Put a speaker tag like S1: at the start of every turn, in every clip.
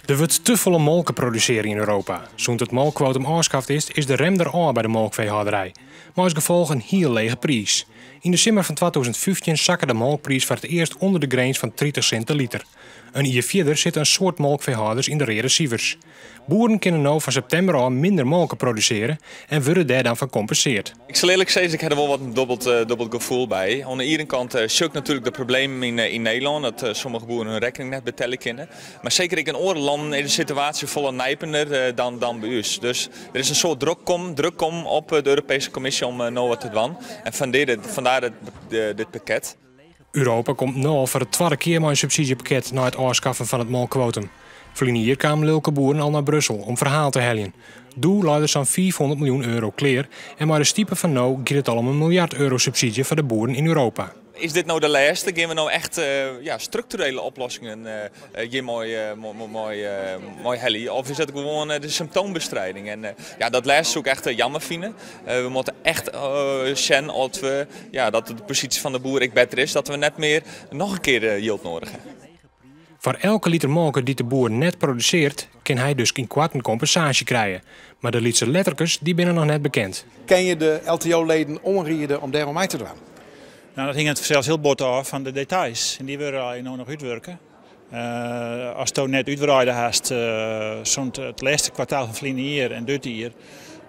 S1: Er wordt te volle molken produceren in Europa. Zo'n het molkquotum afschaft is de rem er aan bij de molkveehouderij. Maar als gevolg een heel lege prijs. In de zomer van 2015 zakken de molkprijs voor het eerst onder de grens van 30 cent per liter. Een jaar verder zitten een soort molkveehouders in de recievers. Boeren kunnen nu van september al minder molken produceren en worden daar dan van compenseerd.
S2: Ik zal eerlijk zeggen, ik heb er wel wat een dubbeld gevoel bij. Aan de ene kant zoek natuurlijk de problemen in Nederland, dat sommige boeren hun rekening net betalen kunnen. Maar zeker in andere landen is de situatie volle nijpender dan bij ons. Dus er is een soort druk op de Europese Commissie om nou wat te doen. En vandaar dit pakket.
S1: Europa komt nu al voor de tweede keer met een subsidiepakket na het afschaffen van het molkquotum. Verleden jaar kwamen lulke boeren al naar Brussel om verhaal te hellen. Doel luidde zo'n 400 miljoen euro kleer en maar de stiepen van nou gaat het al om €1 miljard subsidie voor de boeren in Europa.
S2: Is dit nou de laatste? Gaan we nou echt structurele oplossingen mooi hellen? Of is het gewoon de symptoombestrijding? En dat laatste zou ik echt jammer vinden. We moeten echt zien dat de positie van de boer ik beter is, dat we net meer nog een keer yield nodig hebben.
S1: Voor elke liter molken die de boer net produceert, kan hij dus een kwart een compensatie krijgen. Maar de lietse lettertjes die binnen nog net bekend.
S3: Kan je de LTO-leden omrieden om daarom mee te doen?
S4: Nou, dat hing het zelfs heel bot af van de details. En die willen eigenlijk nog uitwerken. Als je net uitwerken hast, het laatste kwartaal van verleden jaar en dit jaar,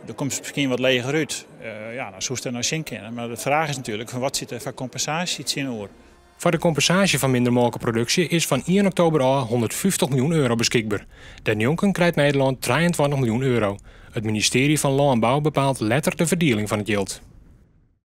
S4: dan komt het misschien wat leger uit. Dan zou je er nog zien kennen. Maar de vraag is natuurlijk, van wat zit er voor compensatie in oor?
S1: Voor de compensatie van minder molkenproductie is van 1 oktober al €150 miljoen beschikbaar. Den jonken krijgt Nederland €23 miljoen. Het ministerie van Landbouw bepaalt letterlijk de verdeling van het yield.